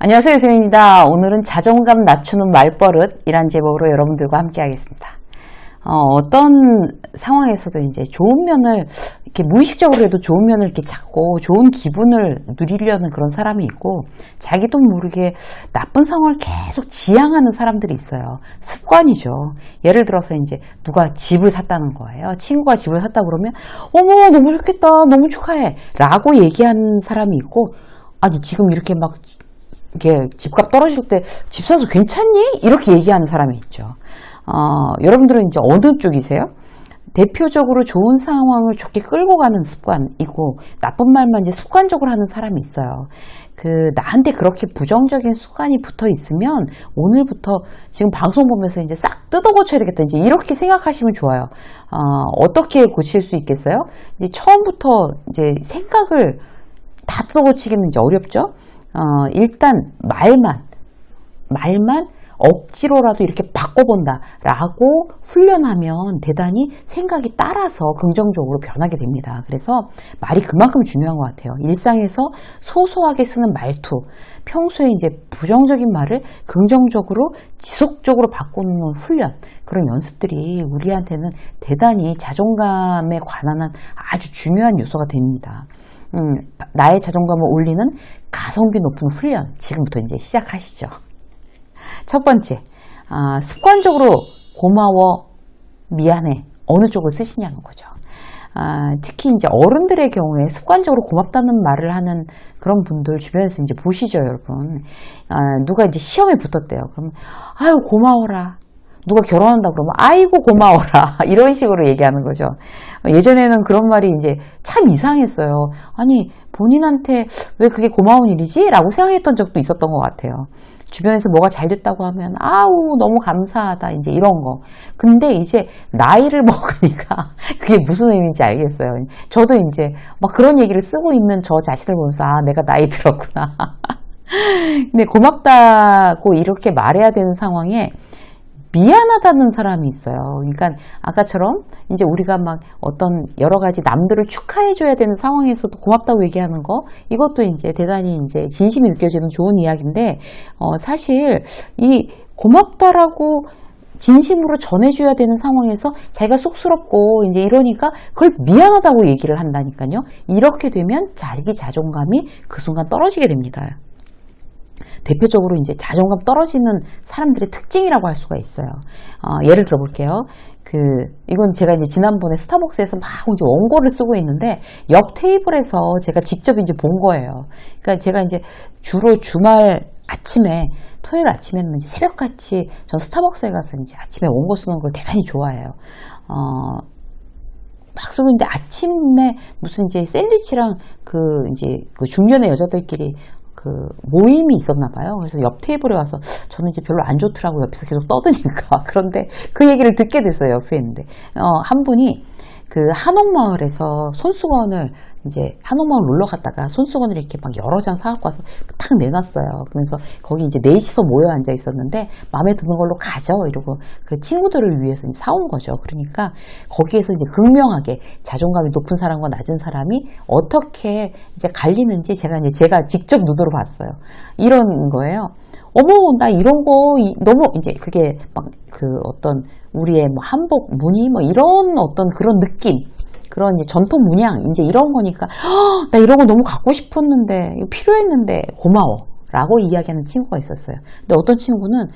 안녕하세요, 유승입니다. 오늘은 자존감 낮추는 말버릇이란 제목으로 여러분들과 함께 하겠습니다. 어떤 상황에서도 이제 좋은 면을 이렇게 무의식적으로 해도 좋은 면을 이렇게 찾고 좋은 기분을 누리려는 그런 사람이 있고, 자기도 모르게 나쁜 상황을 계속 지향하는 사람들이 있어요. 습관이죠. 예를 들어서 이제 누가 집을 샀다는 거예요. 친구가 집을 샀다 그러면 어머 너무 좋겠다, 너무 축하해 라고 얘기하는 사람이 있고, 아니 지금 이렇게 막 이게 집값 떨어질 때 집 사서 괜찮니? 이렇게 얘기하는 사람이 있죠. 여러분들은 이제 어느 쪽이세요? 대표적으로 좋은 상황을 좋게 끌고 가는 습관이고, 나쁜 말만 이제 습관적으로 하는 사람이 있어요. 나한테 그렇게 부정적인 습관이 붙어 있으면 오늘부터 지금 방송 보면서 이제 싹 뜯어 고쳐야 되겠다, 이제 이렇게 생각하시면 좋아요. 어떻게 고칠 수 있겠어요? 이제 처음부터 이제 생각을 다 뜯어 고치기는 이제 어렵죠? 일단 말만 억지로라도 이렇게 바꿔본다 라고 훈련하면 대단히 생각이 따라서 긍정적으로 변하게 됩니다. 그래서 말이 그만큼 중요한 것 같아요. 일상에서 소소하게 쓰는 말투, 평소에 이제 부정적인 말을 긍정적으로 지속적으로 바꾸는 훈련, 그런 연습들이 우리한테는 대단히 자존감에 관한 아주 중요한 요소가 됩니다. 나의 자존감을 올리는 가성비 높은 훈련, 지금부터 이제 시작하시죠. 첫 번째, 습관적으로 고마워, 미안해, 어느 쪽을 쓰시냐는 거죠. 특히 이제 어른들의 경우에 습관적으로 고맙다는 말을 하는 그런 분들 주변에서 이제 보시죠, 여러분. 누가 이제 시험에 붙었대요. 그러면 아유 고마워라. 누가 결혼한다 그러면 아이고 고마워라, 이런 식으로 얘기하는 거죠. 예전에는 그런 말이 이제 참 이상했어요. 아니 본인한테 왜 그게 고마운 일이지? 라고 생각했던 적도 있었던 것 같아요. 주변에서 뭐가 잘 됐다고 하면 아우 너무 감사하다, 이제 이런 거. 근데 이제 나이를 먹으니까 그게 무슨 의미인지 알겠어요. 저도 이제 막 그런 얘기를 쓰고 있는 저 자신을 보면서 내가 나이 들었구나. 근데 고맙다고 이렇게 말해야 되는 상황에 미안하다는 사람이 있어요. 그러니까 아까처럼 이제 우리가 막 어떤 여러 가지 남들을 축하해줘야 되는 상황에서도 고맙다고 얘기하는 거, 이것도 이제 대단히 이제 진심이 느껴지는 좋은 이야기인데, 사실 이 고맙다라고 진심으로 전해줘야 되는 상황에서 자기가 쑥스럽고 이제 이러니까 그걸 미안하다고 얘기를 한다니까요. 이렇게 되면 자기 자존감이 그 순간 떨어지게 됩니다. 대표적으로 이제 자존감 떨어지는 사람들의 특징이라고 할 수가 있어요. 예를 들어 볼게요. 이건 제가 이제 지난번에 스타벅스에서 막 이제 원고를 쓰고 있는데 옆 테이블에서 제가 직접 이제 본 거예요. 그러니까 제가 이제 주로 주말 아침에, 토요일 아침에는 이제 새벽같이 전 스타벅스에 가서 이제 아침에 원고 쓰는 걸 대단히 좋아해요. 막 쓰고 있는데 아침에 무슨 이제 샌드위치랑 이제 중년의 여자들끼리 모임이 있었나 봐요. 그래서 옆 테이블에 와서 저는 이제 별로 안 좋더라고요. 옆에서 계속 떠드니까. 그런데 그 얘기를 듣게 됐어요. 옆에 있는데. 한 분이 한옥마을에서 손수건을 이제 한옥마을 놀러 갔다가 손수건을 이렇게 막 여러 장 사갖고 와서 탁 내놨어요. 그러면서 거기 이제 넷이서 모여 앉아 있었는데 마음에 드는 걸로 가져 이러고 그 친구들을 위해서 이제 사온 거죠. 그러니까 거기에서 이제 극명하게 자존감이 높은 사람과 낮은 사람이 어떻게 이제 갈리는지 제가 직접 눈으로 봤어요. 이런 거예요. 어머 나 이런 거 너무 이제 그게 막 어떤 우리의 뭐 한복 무늬 뭐 이런 어떤 그런 느낌, 그런 이제 전통 문양 이제 이런 거니까 나 이런 거 너무 갖고 싶었는데 필요했는데 고마워 라고 이야기하는 친구가 있었어요. 근데 어떤 친구는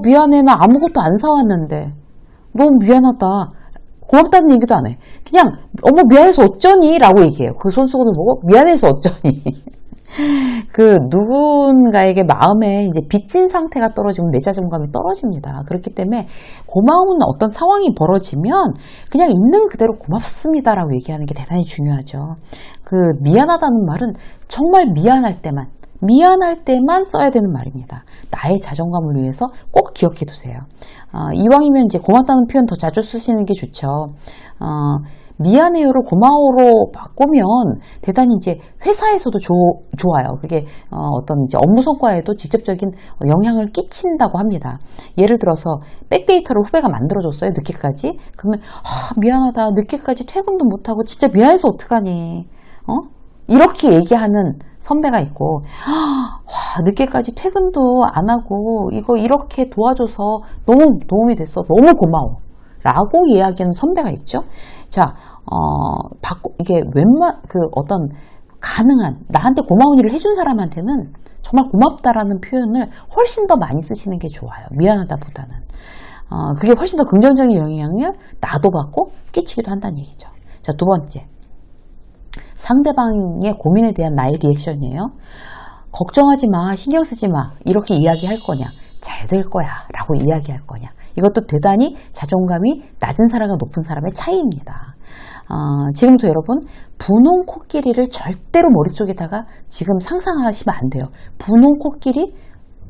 미안해, 나 아무것도 안 사왔는데 너무 미안하다, 고맙다는 얘기도 안 해. 그냥 어머 미안해서 어쩌니 라고 얘기해요. 그 손수건을 보고 미안해서 어쩌니. 누군가에게 마음에 이제 빚진 상태가 떨어지면 내 자존감이 떨어집니다. 그렇기 때문에 고마운 어떤 상황이 벌어지면 그냥 있는 그대로 고맙습니다라고 얘기하는 게 대단히 중요하죠. 미안하다는 말은 정말 미안할 때만 써야 되는 말입니다. 나의 자존감을 위해서 꼭 기억해 두세요. 이왕이면 이제 고맙다는 표현 더 자주 쓰시는 게 좋죠. 미안해요를 고마워로 바꾸면 대단히 이제 회사에서도 좋아요. 그게 어떤 이제 업무 성과에도 직접적인 영향을 끼친다고 합니다. 예를 들어서 백데이터를 후배가 만들어줬어요. 늦게까지. 그러면 미안하다, 늦게까지 퇴근도 못하고 진짜 미안해서 어떡하니, 이렇게 얘기하는 선배가 있고, 와, 늦게까지 퇴근도 안 하고 이거 이렇게 도와줘서 너무 도움이 됐어. 너무 고마워. 라고 이야기하는 선배가 있죠. 자, 이게 어떤 가능한, 나한테 고마운 일을 해준 사람한테는 정말 고맙다라는 표현을 훨씬 더 많이 쓰시는 게 좋아요. 미안하다보다는. 그게 훨씬 더 긍정적인 영향을 나도 받고 끼치기도 한다는 얘기죠. 자, 두 번째. 상대방의 고민에 대한 나의 리액션이에요. 걱정하지 마, 신경 쓰지 마, 이렇게 이야기할 거냐, 잘 될 거야 라고 이야기할 거냐. 이것도 대단히 자존감이 낮은 사람과 높은 사람의 차이입니다. 지금부터 여러분, 분홍 코끼리를 절대로 머릿속에다가 지금 상상하시면 안 돼요. 분홍 코끼리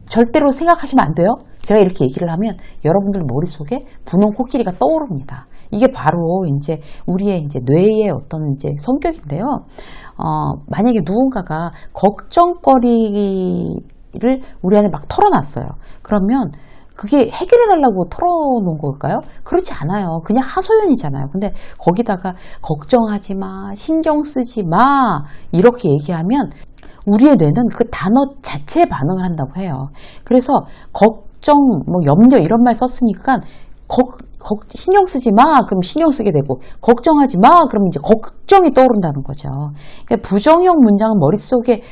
절대로 생각하시면 안 돼요. 제가 이렇게 얘기를 하면 여러분들 머릿속에 분홍 코끼리가 떠오릅니다. 이게 바로 이제 우리의 이제 뇌의 어떤 이제 성격인데요. 만약에 누군가가 걱정거리를 우리 안에 막 털어놨어요. 그러면 그게 해결해달라고 털어놓은 걸까요? 그렇지 않아요. 그냥 하소연이잖아요. 근데 거기다가 걱정하지 마, 신경 쓰지 마, 이렇게 얘기하면 우리의 뇌는 그 단어 자체에 반응을 한다고 해요. 그래서 걱정, 뭐 염려 이런 말 썼으니까 신경 쓰지 마, 그럼 신경 쓰게 되고, 걱정하지 마, 그러면 이제 걱정이 떠오른다는 거죠. 그러니까 부정형 문장은 머릿속에,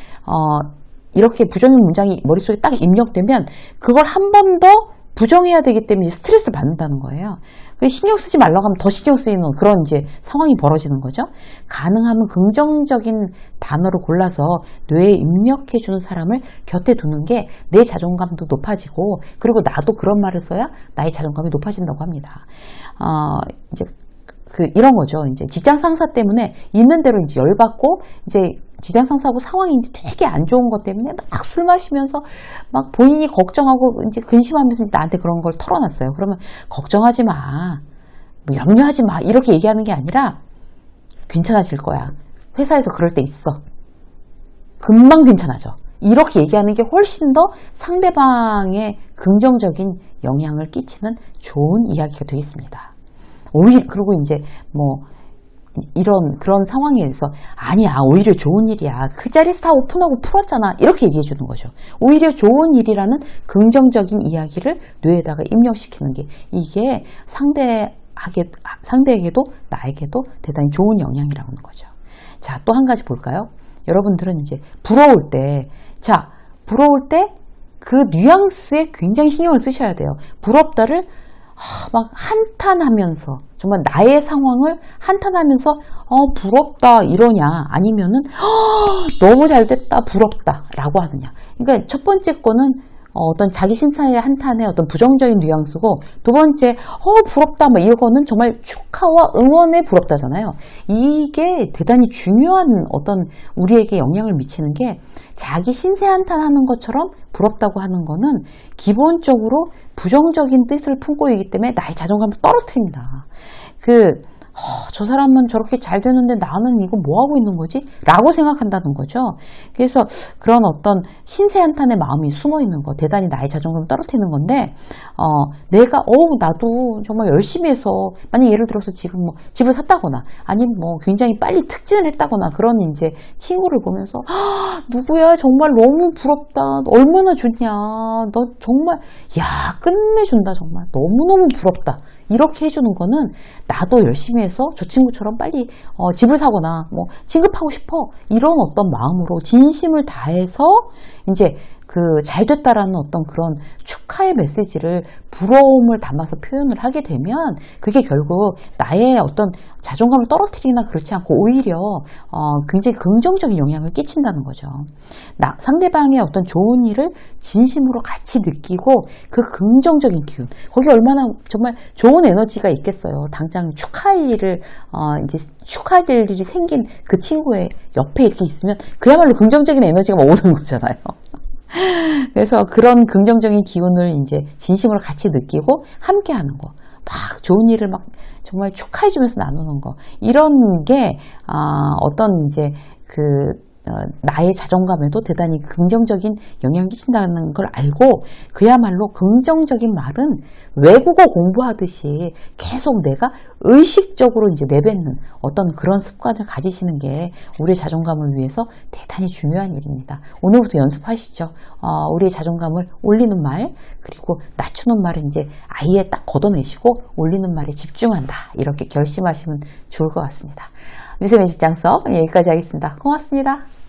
이렇게 부정형 문장이 머릿속에 딱 입력되면 그걸 한 번 더 부정해야 되기 때문에 스트레스를 받는다는 거예요. 신경 쓰지 말라고 하면 더 신경 쓰이는 그런 이제 상황이 벌어지는 거죠. 가능하면 긍정적인 단어를 골라서 뇌에 입력해주는 사람을 곁에 두는 게 내 자존감도 높아지고, 그리고 나도 그런 말을 써야 나의 자존감이 높아진다고 합니다. 이제 이런 거죠. 이제 직장 상사 때문에 있는 대로 이제 열받고, 이제 직장 상사하고 상황이 이제 되게 안 좋은 것 때문에 막 술 마시면서 막 본인이 걱정하고 이제 근심하면서 이제 나한테 그런 걸 털어놨어요. 그러면 걱정하지 마, 뭐 염려하지 마, 이렇게 얘기하는 게 아니라 괜찮아질 거야. 회사에서 그럴 때 있어. 금방 괜찮아져. 이렇게 얘기하는 게 훨씬 더 상대방의 긍정적인 영향을 끼치는 좋은 이야기가 되겠습니다. 그리고 이제 그런 상황에서 아니야, 오히려 좋은 일이야, 그 자리에서 다 오픈하고 풀었잖아, 이렇게 얘기해 주는 거죠. 오히려 좋은 일이라는 긍정적인 이야기를 뇌에다가 입력시키는 게, 이게 상대에게도 나에게도 대단히 좋은 영향이라고 하는 거죠. 자, 또 한 가지 볼까요? 여러분들은 이제 부러울 때 그 뉘앙스에 굉장히 신경을 쓰셔야 돼요. 부럽다를 막 한탄하면서, 정말 나의 상황을 한탄하면서 부럽다 이러냐, 아니면은 너무 잘됐다, 부럽다 라고 하느냐. 그러니까 첫 번째 거는 어떤 자기 칭찬의 한탄의 어떤 부정적인 뉘앙스고, 두 번째 부럽다 뭐 이거는 정말 축하와 응원의 부럽다잖아요. 이게 대단히 중요한 어떤 우리에게 영향을 미치는 게, 자기 신세 한탄하는 것처럼 부럽다고 하는 거는 기본적으로 부정적인 뜻을 품고 있기 때문에 나의 자존감을 떨어뜨립니다. 저 사람은 저렇게 잘 되는데 나는 이거 뭐 하고 있는 거지? 라고 생각한다는 거죠. 그래서 그런 어떤 신세한탄의 마음이 숨어 있는 거, 대단히 나의 자존감을 떨어뜨리는 건데, 나도 정말 열심히 해서, 만약 예를 들어서 지금 뭐 집을 샀다거나, 아니면 뭐 굉장히 빨리 특진을 했다거나, 그런 이제 친구를 보면서, 누구야, 정말 너무 부럽다, 너 얼마나 좋냐, 너 정말, 야, 끝내준다, 정말. 너무너무 부럽다. 이렇게 해주는 거는 나도 열심히 해서 저 친구처럼 빨리 집을 사거나 뭐 진급하고 싶어, 이런 어떤 마음으로 진심을 다해서 이제 잘 됐다라는 어떤 그런 축하의 메시지를 부러움을 담아서 표현을 하게 되면, 그게 결국 나의 어떤 자존감을 떨어뜨리거나 그렇지 않고 오히려 굉장히 긍정적인 영향을 끼친다는 거죠. 상대방의 어떤 좋은 일을 진심으로 같이 느끼고, 그 긍정적인 기운, 거기 얼마나 정말 좋은 에너지가 있겠어요. 당장 축하할 일을 축하할 일이 생긴 그 친구의 옆에 이렇게 있으면 그야말로 긍정적인 에너지가 막 오는 거잖아요. 그래서 그런 긍정적인 기운을 이제 진심으로 같이 느끼고 함께 하는 거, 막 좋은 일을 막 정말 축하해주면서 나누는 거, 이런 게 어떤 이제 나의 자존감에도 대단히 긍정적인 영향을 끼친다는 걸 알고, 그야말로 긍정적인 말은 외국어 공부하듯이 계속 내가 의식적으로 이제 내뱉는 어떤 그런 습관을 가지시는 게 우리의 자존감을 위해서 대단히 중요한 일입니다. 오늘부터 연습하시죠. 우리의 자존감을 올리는 말, 그리고 낮추는 말을 이제 아예 딱 걷어내시고 올리는 말에 집중한다. 이렇게 결심하시면 좋을 것 같습니다. 미세 매직 장석 여기까지 하겠습니다. 고맙습니다.